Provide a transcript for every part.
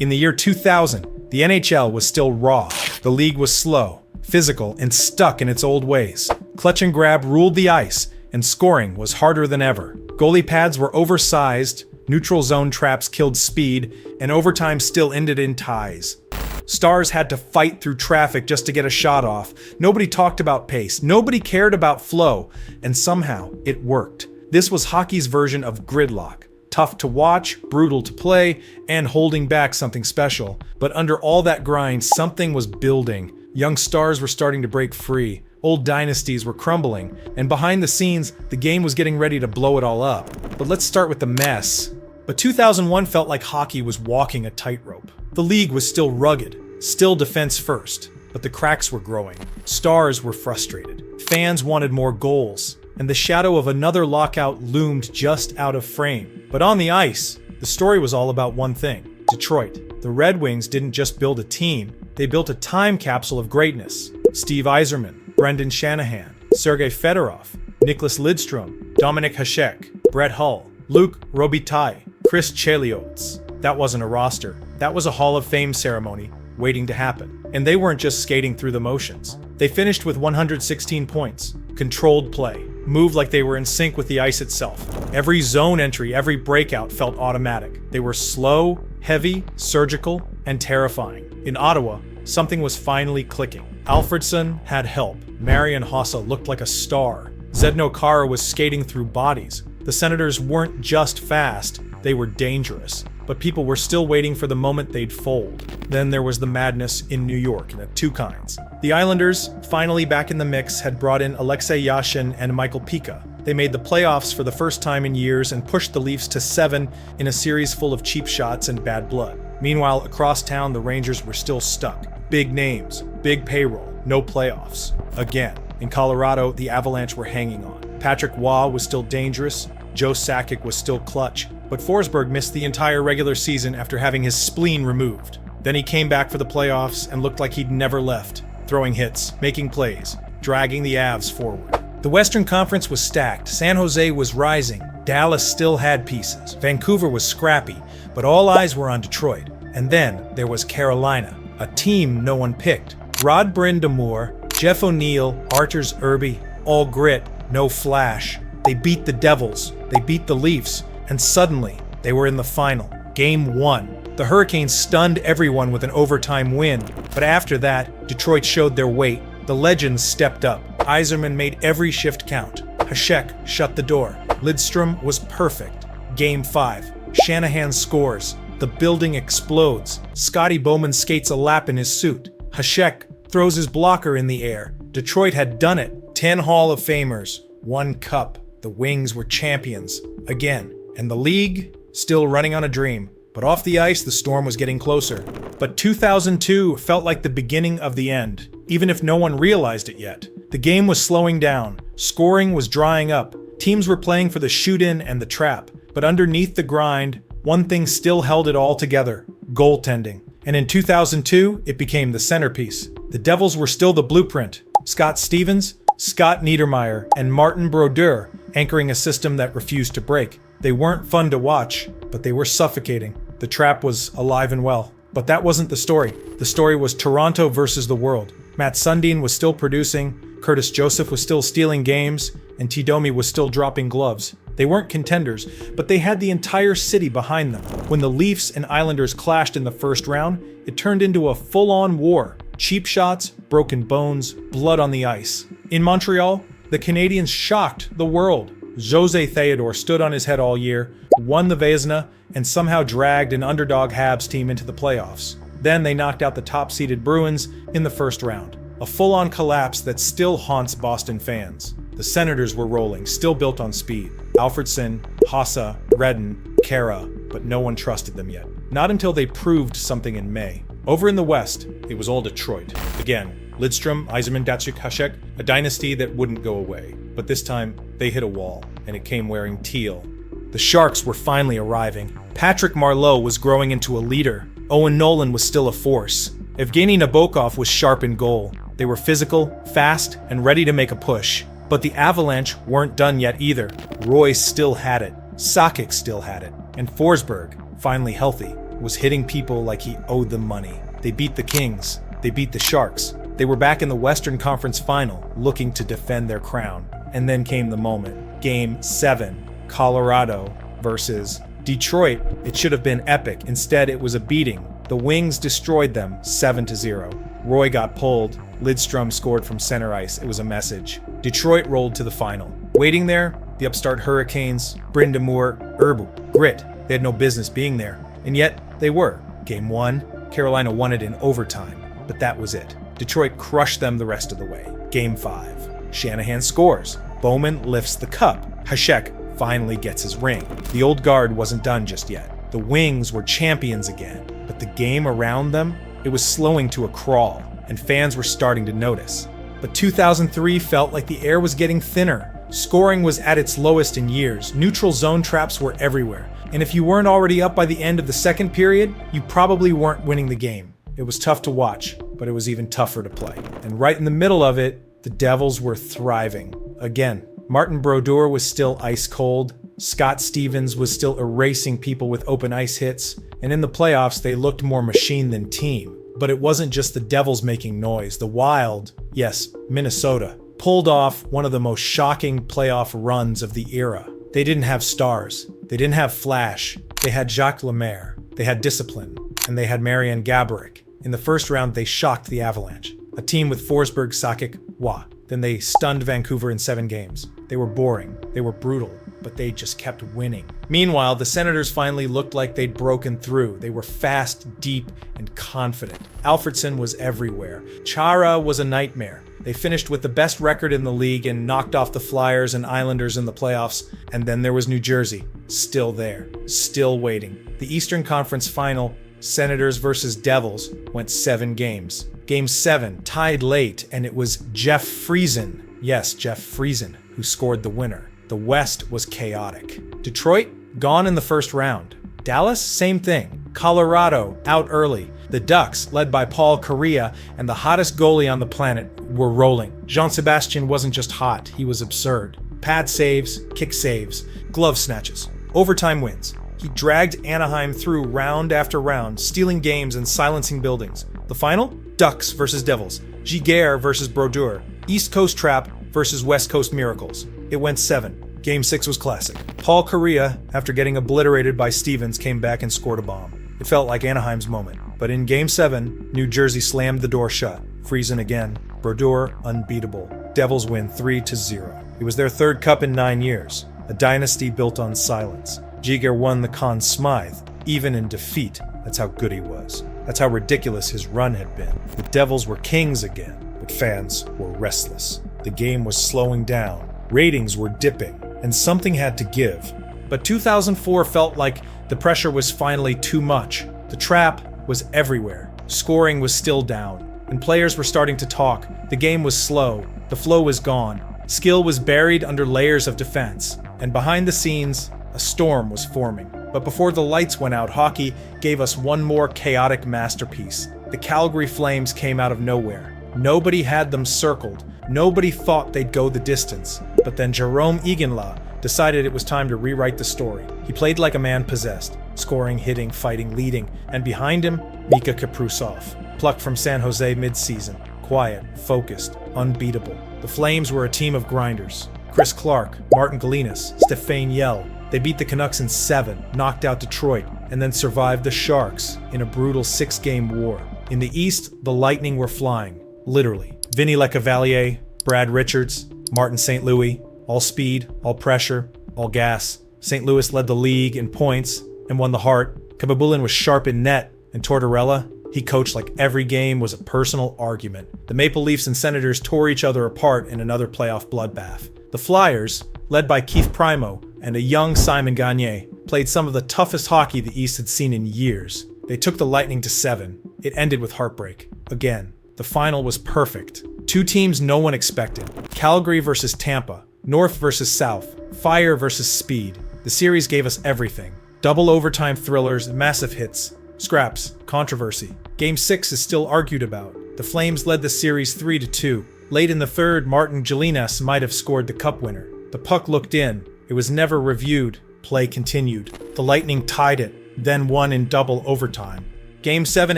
In the year 2000, the NHL was still raw. The league was slow, physical, and stuck in its old ways. Clutch and grab ruled the ice, and scoring was harder than ever. Goalie pads were oversized, neutral zone traps killed speed, and overtime still ended in ties. Stars had to fight through traffic just to get a shot off. Nobody talked about pace, nobody cared about flow, and somehow it worked. This was hockey's version of gridlock. Tough to watch, brutal to play, and holding back something special. But under all that grind, something was building. Young stars were starting to break free. Old dynasties were crumbling, and behind the scenes, the game was getting ready to blow it all up. But let's start with the mess. But 2001 felt like hockey was walking a tightrope. The league was still rugged, still defense first, but the cracks were growing. Stars were frustrated. Fans wanted more goals, and the shadow of another lockout loomed just out of frame. But on the ice, the story was all about one thing: Detroit. The Red Wings didn't just build a team, they built a time capsule of greatness. Steve Yzerman, Brendan Shanahan, Sergei Fedorov, Nicklas Lidstrom, Dominik Hasek, Brett Hull, Luc Robitaille, Chris Chelios. That wasn't a roster. That was a Hall of Fame ceremony waiting to happen. And they weren't just skating through the motions. They finished with 116 points, controlled play, moved like they were in sync with the ice itself. Every zone entry, every breakout felt automatic. They were slow, heavy, surgical, and terrifying. In Ottawa, something was finally clicking. Alfredsson had help. Marian Hossa looked like a star. Zdeno Chara was skating through bodies. The Senators weren't just fast, they were dangerous. But people were still waiting for the moment they'd fold. Then there was the madness in New York, and of two kinds. The Islanders, finally back in the mix, had brought in Alexei Yashin and Michael Pika. They made the playoffs for the first time in years and pushed the Leafs to 7 in a series full of cheap shots and bad blood. Meanwhile, across town, the Rangers were still stuck. Big names, big payroll, no playoffs. Again, in Colorado, the Avalanche were hanging on. Patrick Waugh was still dangerous, Joe Sakic was still clutch, but Forsberg missed the entire regular season after having his spleen removed. Then he came back for the playoffs and looked like he'd never left, throwing hits, making plays, dragging the Avs forward. The Western Conference was stacked, San Jose was rising, Dallas still had pieces, Vancouver was scrappy, but all eyes were on Detroit. And then there was Carolina, a team no one picked. Rod Brind'Amour, Jeff O'Neill, Arturs Irby, all grit, no flash. They beat the Devils, they beat the Leafs, and suddenly they were in the final. Game 1. The Hurricanes stunned everyone with an overtime win, but after that, Detroit showed their weight. The legends stepped up. Yzerman made every shift count. Hasek shut the door. Lidstrom was perfect. Game 5. Shanahan scores. The building explodes. Scotty Bowman skates a lap in his suit. Hasek throws his blocker in the air. Detroit had done it. 10 Hall of Famers, 1 cup. The Wings were champions again. And the league, still running on a dream. But off the ice, the storm was getting closer. But 2002 felt like the beginning of the end, even if no one realized it yet. The game was slowing down. Scoring was drying up. Teams were playing for the shoot-in and the trap. But underneath the grind, one thing still held it all together: goaltending. And in 2002, it became the centerpiece. The Devils were still the blueprint. Scott Stevens, Scott Niedermayer, and Martin Brodeur anchoring a system that refused to break. They weren't fun to watch, but they were suffocating. The trap was alive and well. But that wasn't the story. The story was Toronto versus the world. Matt Sundin was still producing, Curtis Joseph was still stealing games, and Tidomi was still dropping gloves. They weren't contenders, but they had the entire city behind them. When the Leafs and Islanders clashed in the first round, it turned into a full-on war. Cheap shots, broken bones, blood on the ice. In Montreal, the Canadiens shocked the world. Jose Theodore stood on his head all year, won the Vezina, and somehow dragged an underdog Habs team into the playoffs. Then they knocked out the top-seeded Bruins in the first round. A full-on collapse that still haunts Boston fans. The Senators were rolling, still built on speed. Alfredsson, Hossa, Redden, Kara, but no one trusted them yet. Not until they proved something in May. Over in the West, it was all Detroit. Again, Lidstrom, Yzerman, Datsuk, Hasek, a dynasty that wouldn't go away. But this time, they hit a wall, and it came wearing teal. The Sharks were finally arriving. Patrick Marleau was growing into a leader. Owen Nolan was still a force. Evgeny Nabokov was sharp in goal. They were physical, fast, and ready to make a push. But the Avalanche weren't done yet either. Roy still had it. Sakic still had it. And Forsberg, finally healthy, was hitting people like he owed them money. They beat the Kings. They beat the Sharks. They were back in the Western Conference Final, looking to defend their crown. And then came the moment. Game 7, Colorado versus Detroit. It should have been epic. Instead, it was a beating. The Wings destroyed them 7-0. Roy got pulled. Lidstrom scored from center ice. It was a message. Detroit rolled to the final. Waiting there, the upstart Hurricanes, Brynda Moore, Urbu, Grit. They had no business being there. And yet, they were. Game 1, Carolina won it in overtime. But that was it. Detroit crushed them the rest of the way. Game 5, Shanahan scores. Bowman lifts the cup. Hasek finally gets his ring. The old guard wasn't done just yet. The Wings were champions again. But the game around them, it was slowing to a crawl, and fans were starting to notice. But 2003 felt like the air was getting thinner. Scoring was at its lowest in years. Neutral zone traps were everywhere. And if you weren't already up by the end of the second period, you probably weren't winning the game. It was tough to watch, but it was even tougher to play. And right in the middle of it, the Devils were thriving. Again, Martin Brodeur was still ice cold. Scott Stevens was still erasing people with open ice hits. And in the playoffs, they looked more machine than team. But it wasn't just the Devils making noise. The Wild, yes, Minnesota, pulled off one of the most shocking playoff runs of the era. They didn't have stars. They didn't have flash. They had Jacques Lemaire. They had discipline. And they had Marian Gaborik. In the first round, they shocked the Avalanche, a team with Forsberg, Sakic, Waugh. Then they stunned Vancouver in 7 games. They were boring. They were brutal. But they just kept winning. Meanwhile, the Senators finally looked like they'd broken through. They were fast, deep, and confident. Alfredson was everywhere. Chara was a nightmare. They finished with the best record in the league and knocked off the Flyers and Islanders in the playoffs. And then there was New Jersey, still there, still waiting. The Eastern Conference Final, Senators versus Devils, went 7 games. Game 7, tied late, and it was Jeff Friesen, yes, Jeff Friesen, who scored the winner. The West was chaotic. Detroit, gone in the first round. Dallas, same thing. Colorado, out early. The Ducks, led by Paul Kariya and the hottest goalie on the planet, were rolling. Jean-Sebastien wasn't just hot, he was absurd. Pad saves, kick saves, glove snatches, overtime wins. He dragged Anaheim through round after round, stealing games and silencing buildings. The final? Ducks versus Devils. Giguère versus Brodeur. East Coast Trap versus West Coast Miracles. It went 7. Game 6 was classic. Paul Kariya, after getting obliterated by Stevens, came back and scored a bomb. It felt like Anaheim's moment. But in Game 7, New Jersey slammed the door shut. Friesen again. Brodeur unbeatable. Devils win 3-0. It was their 3rd cup in 9 years. A dynasty built on silence. Giguère won the Conn Smythe, even in defeat. That's how good he was. That's how ridiculous his run had been. The Devils were kings again, but fans were restless. The game was slowing down. Ratings were dipping, and something had to give. But 2004 felt like the pressure was finally too much. The trap was everywhere. Scoring was still down, and players were starting to talk. The game was slow. The flow was gone. Skill was buried under layers of defense. And behind the scenes, a storm was forming. But before the lights went out, hockey gave us one more chaotic masterpiece. The Calgary Flames came out of nowhere. Nobody had them circled. Nobody thought they'd go the distance. But then Jerome Iginla decided it was time to rewrite the story. He played like a man possessed, scoring, hitting, fighting, leading. And behind him, Mika Kaprizov, plucked from San Jose mid-season. Quiet, focused, unbeatable. The Flames were a team of grinders. Chris Clark, Martin Galinas, Stéphane Yell. They beat the Canucks in 7, knocked out Detroit, and then survived the Sharks in a brutal 6-game war. In the East, the Lightning were flying, literally. Vinny Lecavalier, Brad Richards, Martin St. Louis, all speed, all pressure, all gas. St. Louis led the league in points and won the Hart. Kababulin was sharp in net, and Tortorella, he coached like every game was a personal argument. The Maple Leafs and Senators tore each other apart in another playoff bloodbath. The Flyers, led by Keith Primo and a young Simon Gagne, played some of the toughest hockey the East had seen in years. They took the Lightning to 7. It ended with heartbreak. Again, the final was perfect. 2 teams no one expected. Calgary versus Tampa. North versus South. Fire versus speed. The series gave us everything. Double overtime thrillers, massive hits, scraps, controversy. Game 6 is still argued about. The Flames led the series 3-2. Late in the third, Martin Galinas might have scored the cup winner. The puck looked in. It was never reviewed. Play continued. The Lightning tied it. then won in double overtime. Game 7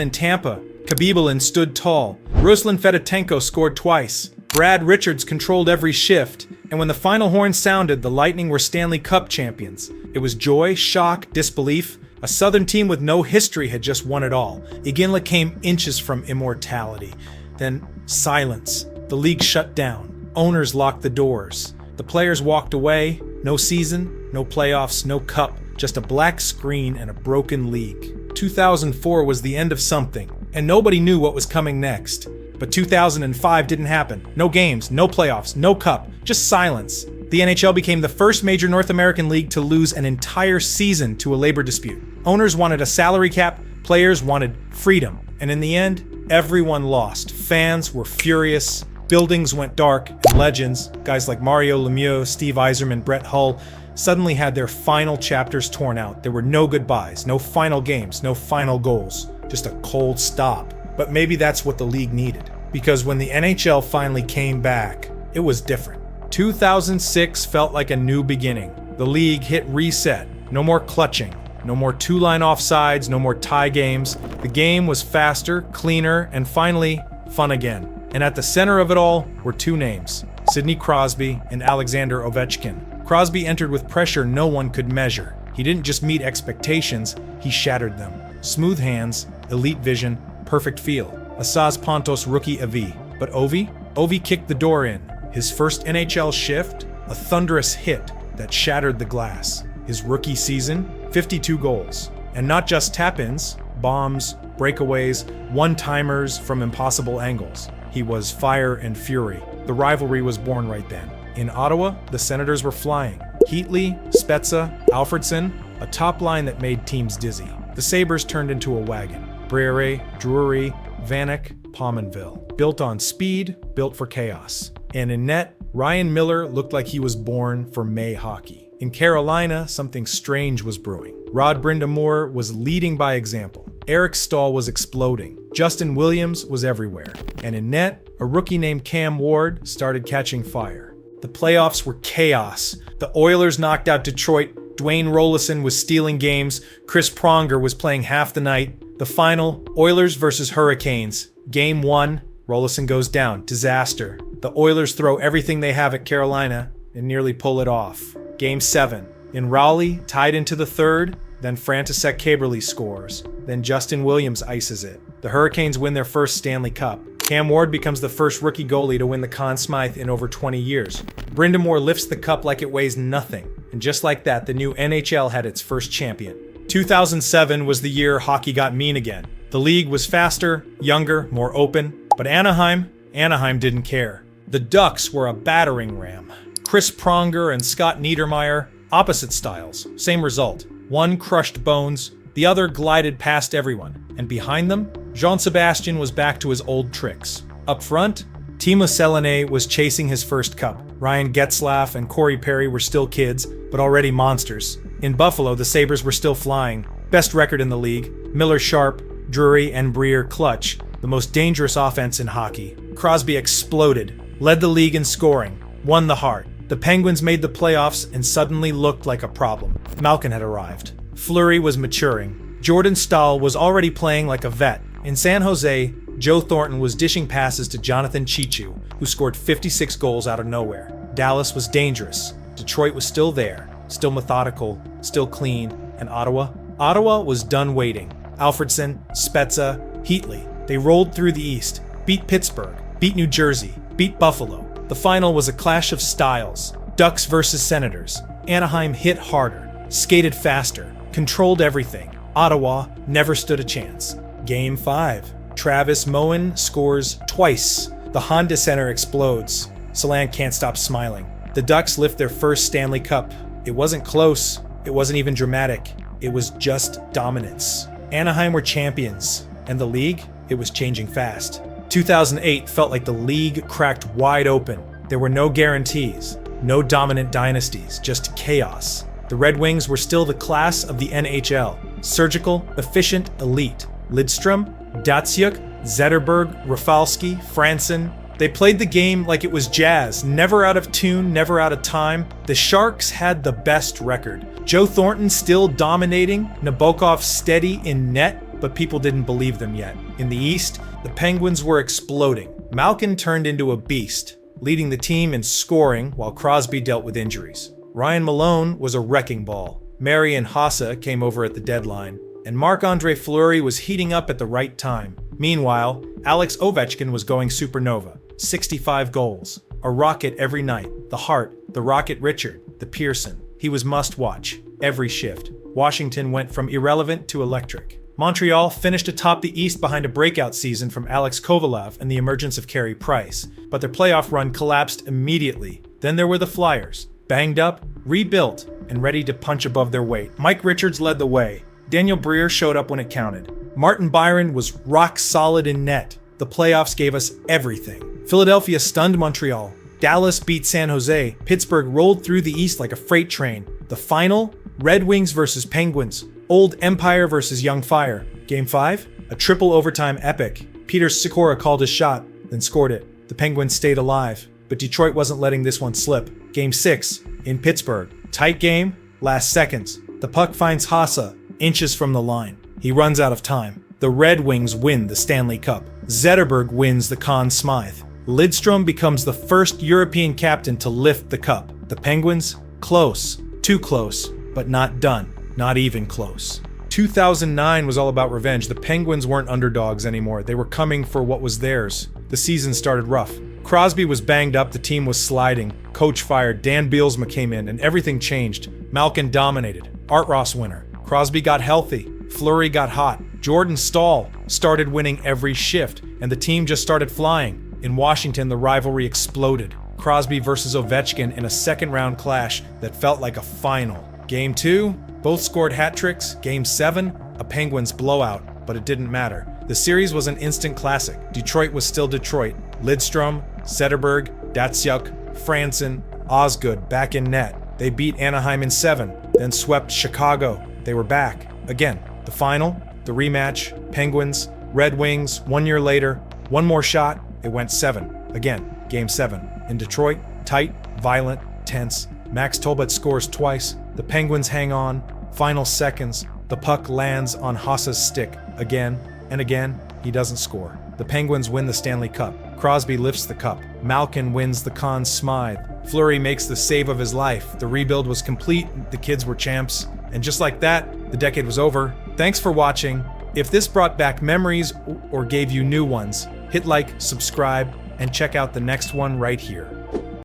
in Tampa, Khabibulin stood tall. Ruslan Fedotenko scored twice. Brad Richards controlled every shift, and when the final horn sounded, the Lightning were Stanley Cup champions. It was joy, shock, disbelief. A Southern team with no history had just won it all. Iginla came inches from immortality. Then silence. The league shut down. Owners locked the doors. The players walked away. No season, no playoffs, no cup. Just a black screen and a broken league. 2004 was the end of something, and nobody knew what was coming next. But 2005 didn't happen. No games, no playoffs, no cup, just silence. The NHL became the first major North American league to lose an entire season to a labor dispute. Owners wanted a salary cap, players wanted freedom. And in the end, everyone lost. Fans were furious, buildings went dark, and legends, guys like Mario Lemieux, Steve Yzerman, Brett Hull, suddenly had their final chapters torn out. There were no goodbyes, no final games, no final goals, just a cold stop. But maybe that's what the league needed, because when the NHL finally came back, it was different. 2006 felt like a new beginning. The league hit reset. No more clutching, no more two-line offsides, no more tie games. The game was faster, cleaner, and finally, fun again. And at the center of it all were two names, Sidney Crosby and Alexander Ovechkin. Crosby entered with pressure no one could measure. He didn't just meet expectations, he shattered them. Smooth hands, elite vision, perfect feel. Asaz Pontos rookie Avi. But Ovi kicked the door in. His first NHL shift, a thunderous hit that shattered the glass. His rookie season, 52 goals. And not just tap-ins, bombs, breakaways, one-timers from impossible angles. He was fire and fury. The rivalry was born right then. In Ottawa, the Senators were flying. Heatley, Spezza, Alfredson, a top line that made teams dizzy. The Sabres turned into a wagon. Briere, Drury, Vanek, Pominville. Built on speed, built for chaos. And in net, Ryan Miller looked like he was born for May hockey. In Carolina, something strange was brewing. Rod Brind'Amour was leading by example. Eric Stahl was exploding. Justin Williams was everywhere. And in net, a rookie named Cam Ward started catching fire. The playoffs were chaos. The Oilers knocked out Detroit. Dwayne Rollison was stealing games. Chris Pronger was playing half the night. The final, Oilers versus Hurricanes. Game 1, Rollison goes down. Disaster. The Oilers throw everything they have at Carolina and nearly pull it off. Game 7, in Raleigh, tied into the third, then František Kaberle scores. Then Justin Williams ices it. The Hurricanes win their first Stanley Cup. Cam Ward becomes the first rookie goalie to win the Conn Smythe in over 20 years. Brind'Amour lifts the cup like it weighs nothing. And just like that, the new NHL had its first champion. 2007 was the year hockey got mean again. The league was faster, younger, more open. But Anaheim didn't care. The Ducks were a battering ram. Chris Pronger and Scott Niedermayer, opposite styles, same result. One crushed bones, the other glided past everyone. And behind them, Jean-Sebastien was back to his old tricks. Up front, Timo Selänne was chasing his first cup. Ryan Getzlaf and Corey Perry were still kids, but already monsters. In Buffalo, the Sabres were still flying. Best record in the league. Miller Sharp, Drury, and Briere clutch. The most dangerous offense in hockey. Crosby exploded, led the league in scoring, won the Hart. The Penguins made the playoffs and suddenly looked like a problem. Malkin had arrived. Fleury was maturing. Jordan Stahl was already playing like a vet. In San Jose, Joe Thornton was dishing passes to Jonathan Chichu, who scored 56 goals out of nowhere. Dallas was dangerous. Detroit was still there, still methodical, still clean. And Ottawa was done waiting. Alfredson, Spezza, Heatley. They rolled through the East, beat Pittsburgh, beat New Jersey, beat Buffalo. The final was a clash of styles. Ducks versus Senators. Anaheim hit harder, skated faster, controlled everything. Ottawa never stood a chance. Game 5. Travis Moen scores twice. The Honda Center explodes. Salan can't stop smiling. The Ducks lift their first Stanley Cup. It wasn't close. It wasn't even dramatic. It was just dominance. Anaheim were champions. And the league? It was changing fast. 2008 felt like the league cracked wide open. There were no guarantees, no dominant dynasties, just chaos. The Red Wings were still the class of the NHL. Surgical, efficient, elite. Lidstrom, Datsyuk, Zetterberg, Rafalski, Franson, They played the game like it was jazz, never out of tune, never out of time. The Sharks had the best record. Joe Thornton still dominating, Nabokov steady in net, but people didn't believe them yet. In the East, the Penguins were exploding. Malkin turned into a beast, leading the team in scoring while Crosby dealt with injuries. Ryan Malone was a wrecking ball. Marian Hossa came over at the deadline, and Marc-Andre Fleury was heating up at the right time. Meanwhile, Alex Ovechkin was going supernova. 65 goals. A rocket every night. The Hart, the Rocket Richard, the Pearson. He was must-watch. Every shift. Washington went from irrelevant to electric. Montreal finished atop the East behind a breakout season from Alex Kovalev and the emergence of Carey Price, but their playoff run collapsed immediately. Then there were the Flyers. Banged up, rebuilt, and ready to punch above their weight. Mike Richards led the way. Daniel Briere showed up when it counted. Martin Byron was rock solid in net. The playoffs gave us everything. Philadelphia stunned Montreal. Dallas beat San Jose. Pittsburgh rolled through the East like a freight train. The final? Red Wings versus Penguins. Old Empire versus Young Fire. Game 5? A triple overtime epic. Peter Sikora called his shot, then scored it. The Penguins stayed alive, but Detroit wasn't letting this one slip. Game 6, in Pittsburgh. Tight game, last seconds. The puck finds Hossa, inches from the line. He runs out of time. The Red Wings win the Stanley Cup. Zetterberg wins the Conn Smythe. Lidstrom becomes the first European captain to lift the cup. The Penguins, close. Too close, but not done. Not even close. 2009 was all about revenge. The Penguins weren't underdogs anymore. They were coming for what was theirs. The season started rough. Crosby was banged up, the team was sliding. Coach fired, Dan Bielsma came in, and everything changed. Malkin dominated. Art Ross winner. Crosby got healthy. Fleury got hot. Jordan Staal started winning every shift, and the team just started flying. In Washington, the rivalry exploded. Crosby versus Ovechkin in a second-round clash that felt like a final. Game 2, both scored hat tricks. Game 7, a Penguins blowout, but it didn't matter. The series was an instant classic. Detroit was still Detroit. Lidstrom, Zetterberg, Datsyuk, Franson, Osgood back in net. They beat Anaheim in 7, then swept Chicago. They were back. Again, the final, the rematch, Penguins, Red Wings, 1 year later, one more shot, it went 7. Again, Game 7. In Detroit, tight, violent, tense. Max Tolbert scores twice. The Penguins hang on. Final seconds. The puck lands on Hossa's stick. Again and again, he doesn't score. The Penguins win the Stanley Cup. Crosby lifts the cup. Malkin wins the Conn Smythe. Fleury makes the save of his life. The rebuild was complete. The kids were champs. And just like that, the decade was over. Thanks for watching. If this brought back memories or gave you new ones, hit like, subscribe, and check out the next one right here.